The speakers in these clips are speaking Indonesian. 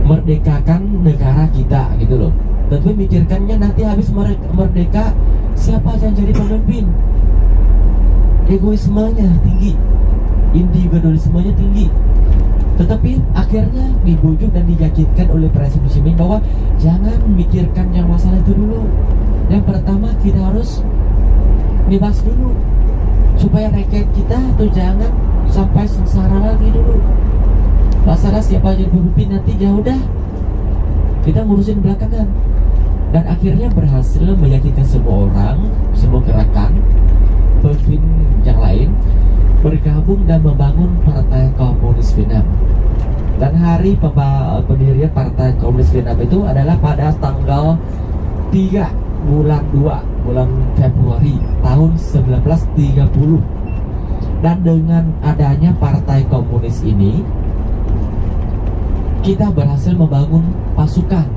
merdekakan negara kita gitu loh. Tapi mikirkannya nanti habis merdeka siapa yang jadi pemimpin. Egoismenya tinggi, individualismenya tinggi. Tetapi akhirnya dibujuk dan diyakinkan oleh Presiden Xi Jinping bahwa jangan mikirkan yang masalah itu dulu. Yang pertama kita harus bebas dulu, supaya rakyat kita tuh jangan sampai sengsara lagi dulu. Masalah siapa jadi pemimpin nanti ya udah kita ngurusin belakangan. Dan akhirnya berhasil meyakinkan semua orang, semua gerakan, pemimpin yang lain bergabung dan membangun Partai Komunis Vietnam. Dan hari pendirian Partai Komunis Vietnam itu adalah pada tanggal 3 bulan 2 bulan Februari tahun 1930. Dan dengan adanya Partai Komunis ini, kita berhasil membangun pasukan,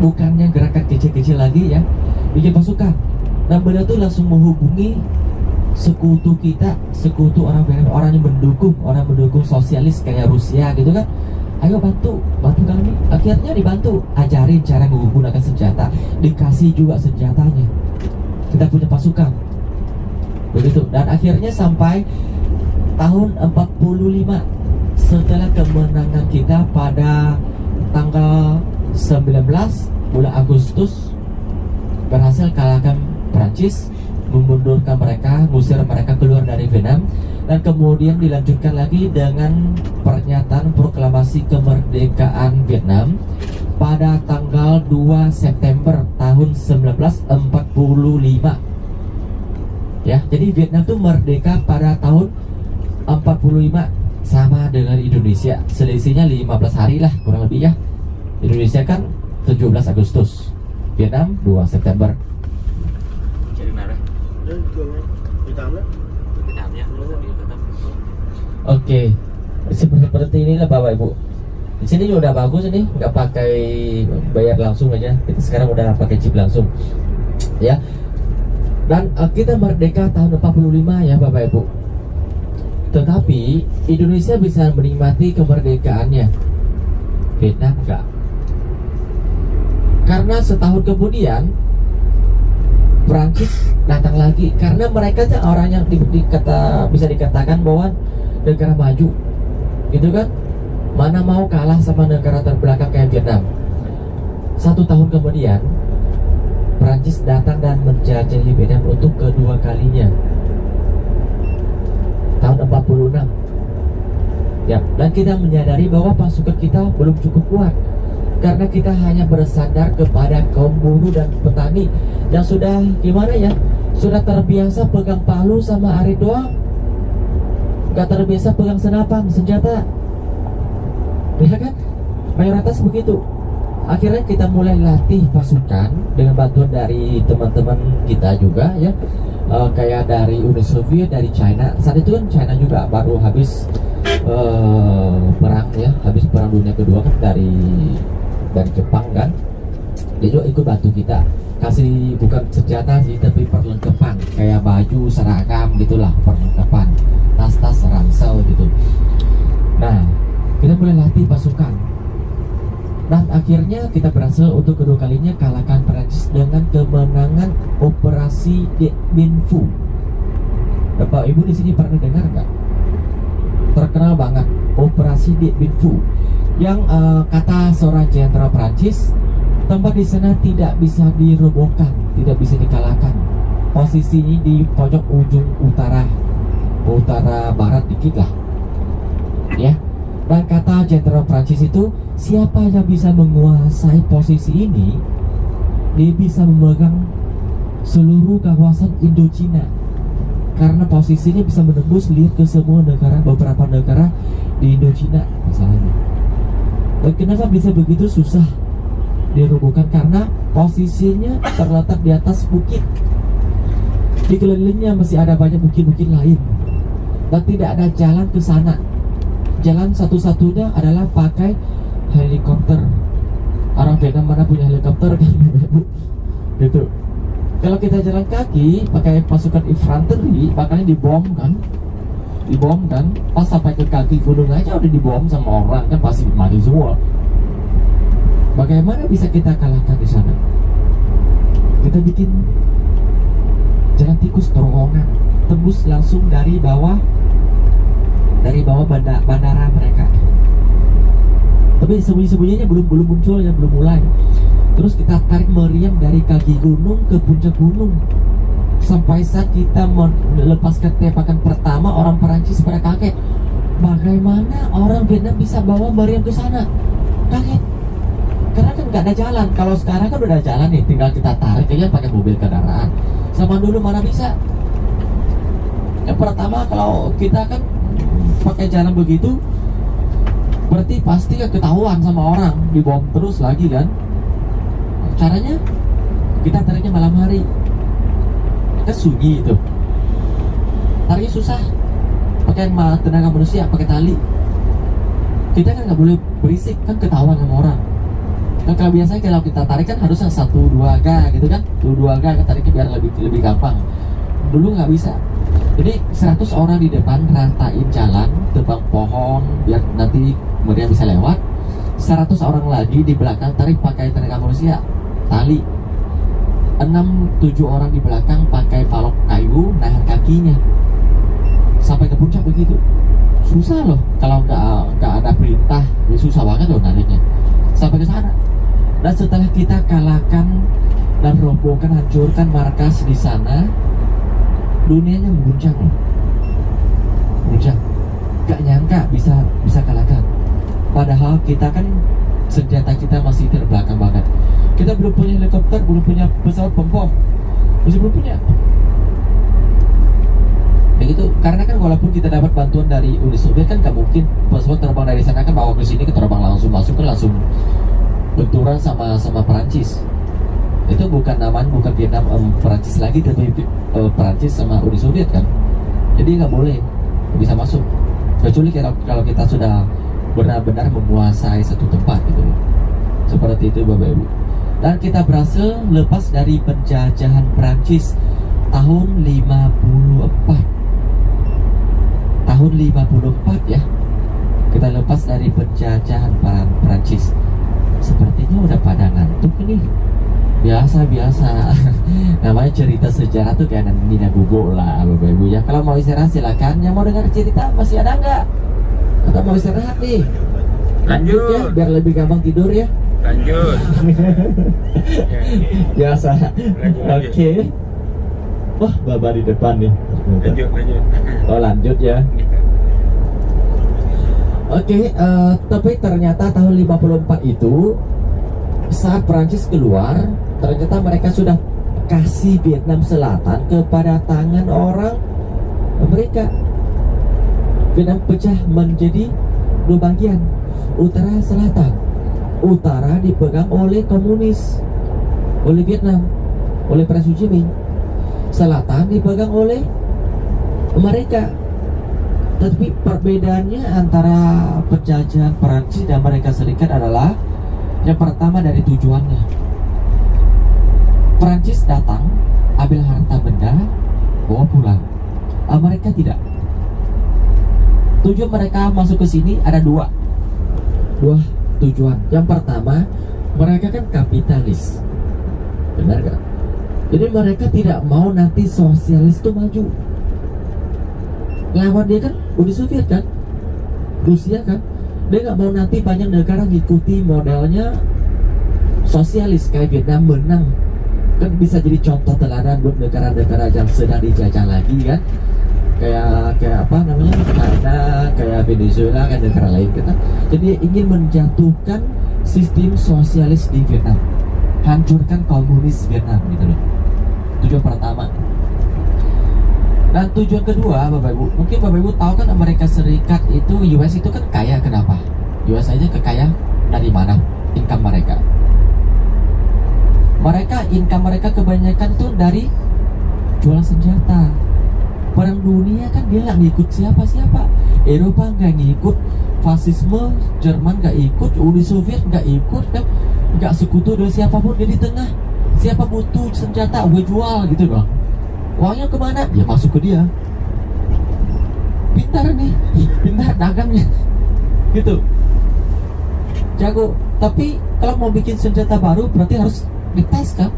bukannya gerakan kecil-kecil lagi ya, bikin pasukan. Dan beliau tuh langsung menghubungi sekutu kita, sekutu orang yang mendukung sosialis kayak Rusia gitu kan. Ayo bantu kami. Akhirnya dibantu, ajarin cara menggunakan senjata, dikasih juga senjatanya. Kita punya pasukan begitu. Dan akhirnya sampai tahun 45 setelah kemenangan kita pada tanggal 19 bulan Agustus, berhasil kalahkan Prancis, memundurkan mereka, ngusir mereka keluar dari Vietnam. Dan kemudian dilanjutkan lagi dengan pernyataan proklamasi kemerdekaan Vietnam pada tanggal 2 September tahun 1945. Ya, jadi Vietnam itu merdeka pada tahun 45, sama dengan Indonesia. Selisihnya 15 hari lah kurang lebih ya. Indonesia kan 17 Agustus, Vietnam 2 September. Oke, seperti inilah Bapak Ibu. Di sini juga udah bagus ini, nggak pakai bayar langsung aja. Kita sekarang udah pakai chip langsung, ya. Dan kita merdeka tahun 45 ya Bapak Ibu. Tetapi Indonesia bisa menikmati kemerdekaannya, Vietnam enggak. Karena setahun kemudian Prancis datang lagi, karena mereka tuh orang yang bisa dikatakan bahwa negara maju, gitu kan? Mana mau kalah sama negara terbelakang kayak Vietnam. 1 tahun kemudian Prancis datang dan menjelajahi Vietnam untuk kedua kalinya, tahun 46. Ya, dan kita menyadari bahwa pasukan kita belum cukup kuat, karena kita hanya bersandar kepada kaum buruh dan petani yang sudah gimana ya, sudah terbiasa pegang palu sama arit doang, gak terbiasa pegang senapan, senjata, ya kan? Mayoritas begitu. Akhirnya kita mulai latih pasukan dengan bantuan dari teman-teman kita juga ya, kayak dari Uni Soviet, dari China. Saat itu kan China juga baru habis perang ya, habis perang dunia kedua kan dari Jepang kan. Dia juga ikut bantu kita, kasih bukan senjata sih tapi perlengkapan kayak baju, seragam gitulah, perlengkapan, tas-tas, ransel gitu. Nah, kita mulai latih pasukan. Dan akhirnya kita berhasil untuk kedua kalinya kalahkan Prancis dengan kemenangan Operasi Dien Bien Phu. Bapak Ibu di sini pernah dengar nggak? Terkenal banget Operasi Dien Bien Phu, yang kata seorang jenderal Prancis, tempat di sana tidak bisa dirobohkan, tidak bisa dikalahkan. Posisinya di pojok ujung utara barat dikit lah, ya. Dan kata jenderal Prancis itu, siapa yang bisa menguasai posisi ini, dia bisa memegang seluruh kawasan Indochina, karena posisinya bisa menembus lihat ke semua negara, beberapa negara di Indochina masalahnya. Dan kenapa bisa begitu susah dirobohkan? Karena posisinya terletak di atas bukit, di kelilingnya masih ada banyak bukit-bukit lain, dan tidak ada jalan ke sana. Jalan satu-satunya adalah pakai helikopter. Orang Vietnam mana punya helikopter kan? Gitu. Kalau kita jalan kaki pakai pasukan infanteri, makanya dibom kan, pas sampai ke kaki gunung aja udah dibom sama orang kan, pasti mati semua. Bagaimana bisa kita kalahkan di sana? Kita bikin jalan tikus terowongan, tembus langsung dari bawah bandara mereka. Tapi sembunyi-sembunyinya belum muncul ya, belum mulai. Terus kita tarik meriam dari kaki gunung ke puncak gunung. Sampai saat kita melepaskan tembakan pertama, orang Perancis pada kaget. Bagaimana orang Vietnam bisa bawa meriam ke sana? Kaget. Karena kan nggak ada jalan. Kalau sekarang kan udah ada jalan nih, tinggal kita tarik aja pakai mobil kendaraan. Sama dulu mana bisa? Yang pertama kalau kita kan pakai jalan begitu, berarti pasti ketahuan sama orang, dibom terus lagi kan. Caranya kita tariknya malam hari, kan sunyi itu, tariknya susah, pakai tenaga manusia, pakai tali. Kita kan nggak boleh berisik, kan ketahuan sama orang. Kan kalau biasanya kalau kita tarik kan harusnya 1-2 ga gitu kan, 2 ga kan tariknya biar lebih gampang. Dulu nggak bisa. Jadi 100 orang di depan ratain jalan, tebang pohon biar nanti meriam bisa lewat. 100 orang lagi di belakang tarik pakai tenaga manusia, tali. 6-7 orang di belakang pakai balok kayu nahan kakinya sampai ke puncak begitu. Susah loh kalau nggak ada perintah, ya susah banget loh nariknya sampai ke sana. Dan setelah kita kalahkan dan robohkan, hancurkan markas di sana, dunianya mengguncang loh, mengguncang. Gak nyangka bisa kalahkan. Padahal kita kan senjata kita masih terbelakang banget. Kita belum punya helikopter, belum punya pesawat pembom, masih belum punya. Begitu, karena kan walaupun kita dapat bantuan dari Uni Soviet kan gak mungkin pesawat terbang dari sana kan bawa ke sini, ke terbang langsung masuk kan langsung benturan sama Perancis. Itu bukan Vietnam Perancis lagi, tapi Perancis sama Uni Soviet kan. Jadi nggak boleh bisa masuk, kecuali kalau kita sudah benar-benar menguasai satu tempat gitu. Seperti itu Bapak Ibu. Dan kita berhasil lepas dari penjajahan Perancis tahun 54. Tahun 54 ya, kita lepas dari penjajahan Perancis. Sepertinya udah pada ngantuk nih. Biasa namanya cerita sejarah tuh kayak Nina Gugo lah Bapak Ibu ya. Kalau mau istirahat silakan. Yang mau dengar cerita masih ada nggak? Atau mau istirahat nih? Lanjut ya, biar lebih gampang tidur ya. Lanjut. Biasa. Oke. Wah, Bapak di depan nih. Lanjut. Oh lanjut ya. Oke, tapi ternyata tahun 54 itu saat Prancis keluar, ternyata mereka sudah kasih Vietnam Selatan kepada tangan orang Amerika. Vietnam pecah menjadi 2 bagian, utara selatan. Utara dipegang oleh komunis, oleh Vietnam, oleh Presiden Ho Chi Minh. Selatan dipegang oleh Amerika. Tapi perbedaannya antara penjajahan Perancis dan Amerika Serikat adalah yang pertama dari tujuannya. Perancis datang, ambil harta benda, bawa pulang. Amerika tidak. Tujuan mereka masuk ke sini ada dua tujuan. Yang pertama, mereka kan kapitalis, benar gak? Jadi mereka tidak mau nanti sosialis itu maju. Lawan dia kan Uni Soviet kan, Rusia kan. Dia nggak mau nanti banyak negara ngikuti modelnya sosialis kayak Vietnam menang. Kan bisa jadi contoh teladan buat negara-negara yang sedang dijajah lagi kan. Kayak apa namanya, China, kayak Venezuela, kan negara lain kan. Jadi ingin menjatuhkan sistem sosialis di Vietnam, hancurkan komunis Vietnam gitu loh. Tujuan pertama. Dan tujuan kedua, Bapak Ibu, mungkin Bapak Ibu tahu kan Amerika Serikat itu, US itu kan kaya. Kenapa? US aja kekaya dari mana? Income mereka. Income mereka kebanyakan tuh dari jual senjata. Perang dunia kan dia nggak ngikut siapa-siapa. Eropa nggak ngikut, fasisme Jerman nggak ikut, Uni Soviet nggak ikut kan, nggak sekutu dengan siapapun. Dia di tengah. Siapa butuh senjata, gue jual gitu doang. Uangnya kemana? Ya masuk ke dia. Pintar nih, pintar dagangnya gitu, jago. Tapi kalau mau bikin senjata baru berarti harus dites kan?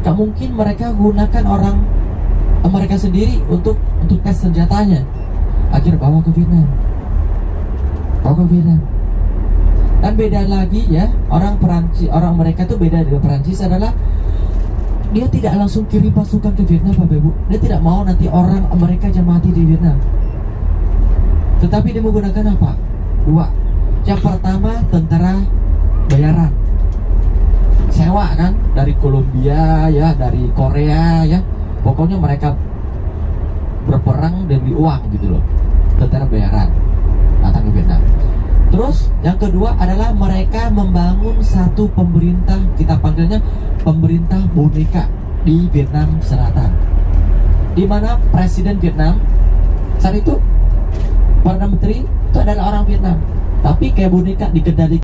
Gak mungkin mereka gunakan orang mereka sendiri untuk tes senjatanya. Akhirnya bawa ke Vietnam. Dan beda lagi ya, orang mereka tuh beda dengan Perancis adalah dia tidak langsung kirim pasukan ke Vietnam, Bapak Ibu. Dia tidak mau nanti orang Amerika aja mati di Vietnam. Tetapi dia menggunakan apa? Dua. Yang pertama, tentara bayaran. Sewa kan, dari Kolombia ya, dari Korea ya. Pokoknya mereka berperang demi uang gitu loh. Tentara bayaran datang ke Vietnam. Terus yang kedua adalah mereka membangun satu pemerintah, kita panggilnya pemerintah boneka di Vietnam Selatan, di mana presiden Vietnam saat itu, Perdana Menteri itu adalah orang Vietnam, tapi kayak boneka dikendalikan